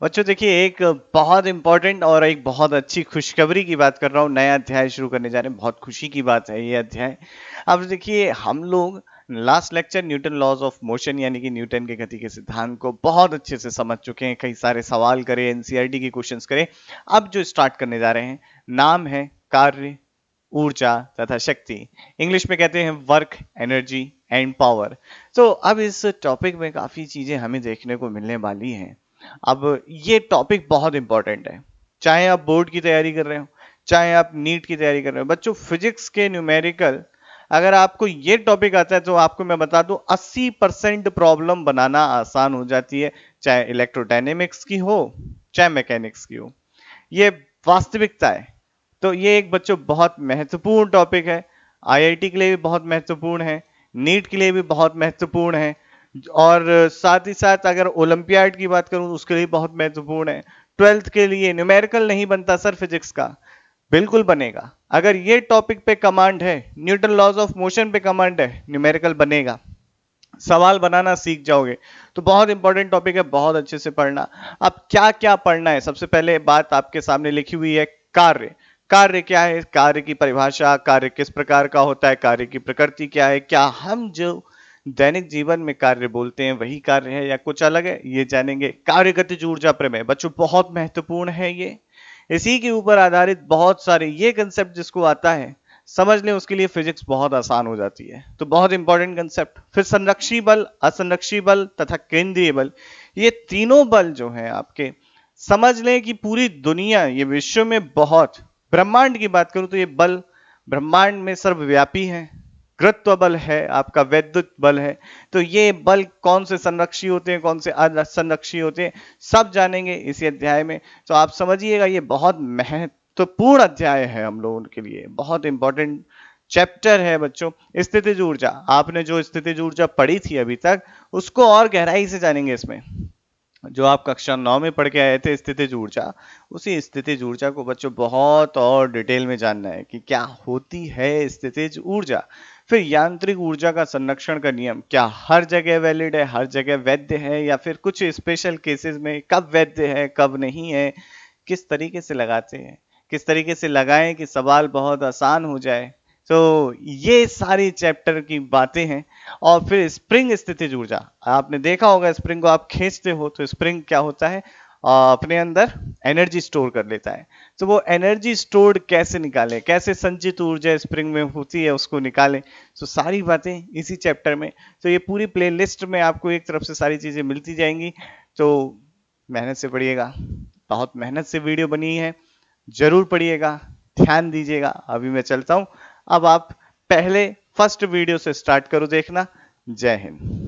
बच्चों देखिए, एक बहुत इंपॉर्टेंट और एक बहुत अच्छी खुशखबरी की बात कर रहा हूँ। नया अध्याय शुरू करने जा रहे हैं, बहुत खुशी की बात है ये अध्याय। अब देखिए, हम लोग last lecture Newton laws of motion यानी कि न्यूटन के गति के सिद्धांत को बहुत अच्छे से समझ चुके हैं। कई सारे सवाल करे, एनसीईआरटी के क्वेश्चंस करे। अब जो स्टार्ट करने जा रहे हैं, नाम है कार्य, ऊर्जा तथा शक्ति। इंग्लिश में कहते हैं वर्क, एनर्जी एंड पावर। तो अब इस टॉपिक में काफी चीजें हमें देखने को मिलने वाली हैं। अब ये टॉपिक बहुत इंपॉर्टेंट है, चाहे आप बोर्ड की तैयारी कर रहे हो, चाहे आप नीट की तैयारी कर रहे हो। बच्चों, फिजिक्स के न्यूमेरिकल अगर आपको ये टॉपिक आता है तो आपको मैं बता दूं 80% प्रॉब्लम बनाना आसान हो जाती है, चाहे इलेक्ट्रोडायनेमिक्स की हो, चाहे मैकेनिक्स की हो। ये वास्तविकता है। तो ये एक बच्चों बहुत महत्वपूर्ण टॉपिक है। आईआईटी के लिए भी बहुत महत्वपूर्ण है, नीट के लिए भी बहुत महत्वपूर्ण है, और साथ ही साथ अगर ओलंपियाड की बात करूं उसके लिए बहुत महत्वपूर्ण है। 12th के लिए न्यूमेरिकल नहीं बनता सर फिजिक्स का, बिल्कुल बनेगा। अगर ये टॉपिक पे कमांड है, न्यूटन लॉज ऑफ मोशन पे कमांड है, न्यूमेरिकल बनेगा। सवाल बनाना सीख जाओगे। तो बहुत इंपॉर्टेंट टॉपिक है, बहुत अच्छे से पढ़ना। अब क्या क्या पढ़ना है, सबसे पहले बात आपके सामने लिखी हुई है, कार्य। कार्य क्या है, कार्य की परिभाषा, कार्य किस प्रकार का होता है, कार्य की प्रकृति क्या है, क्या हम जो दैनिक जीवन में कार्य बोलते हैं वही कार्य है या कुछ अलग है, ये जानेंगे। कार्य गतिज ऊर्जा प्रमेय बच्चों बहुत महत्वपूर्ण है ये। इसी के ऊपर आधारित बहुत सारे ये कंसेप्ट जिसको आता है समझ लें, उसके लिए फिजिक्स बहुत आसान हो जाती है। तो बहुत इंपॉर्टेंट कंसेप्ट। फिर संरक्षी बल, असंरक्षी बल तथा केंद्रीय बल, ये तीनों बल जो हैं आपके, समझ लें कि पूरी दुनिया, ये विश्व में बहुत, ब्रह्मांड की बात करूं तो ये बल ब्रह्मांड में सर्वव्यापी है। गुरुत्व बल है आपका, वैद्युत बल है। तो ये बल कौन से संरक्षी होते हैं, कौन से असंरक्षी होते हैं, सब जानेंगे इसी अध्याय में। तो आप समझिएगा, ये बहुत महत्वपूर्ण अध्याय है हम लोगों के लिए, बहुत इंपॉर्टेंट चैप्टर है बच्चों। स्थितिज ऊर्जा, आपने जो स्थितिज ऊर्जा पढ़ी थी अभी तक, उसको और गहराई से जानेंगे इसमें। जो आप कक्षा 9 में पढ़ के आए थे स्थितिज ऊर्जा, उसी स्थितिज ऊर्जा को बच्चों बहुत और डिटेल में जानना है कि क्या होती है स्थितिज ऊर्जा। फिर यांत्रिक ऊर्जा का संरक्षण का नियम, क्या हर जगह वैलिड है, हर जगह वैध है, या फिर कुछ स्पेशल केसेस में कब वैध है कब नहीं है, किस तरीके से लगाते हैं, किस तरीके से लगाएं कि सवाल बहुत आसान हो जाए। तो ये सारी चैप्टर की बातें हैं। और फिर स्प्रिंग स्थितिज ऊर्जा, आपने देखा होगा स्प्रिंग को आप खींचते हो तो स्प्रिंग क्या होता है, अपने अंदर एनर्जी स्टोर कर लेता है। तो वो एनर्जी स्टोर्ड कैसे निकालें, कैसे संचित ऊर्जा स्प्रिंग में होती है उसको निकालें। तो सारी बातें इसी चैप्टर में। तो ये पूरी प्लेलिस्ट में आपको एक तरफ से सारी चीजें मिलती जाएंगी। तो मेहनत से पढ़िएगा, बहुत मेहनत से वीडियो बनी है, जरूर पढ़िएगा, ध्यान दीजिएगा। अभी मैं चलता हूं, अब आप पहले फर्स्ट वीडियो से स्टार्ट करो देखना। जय हिंद।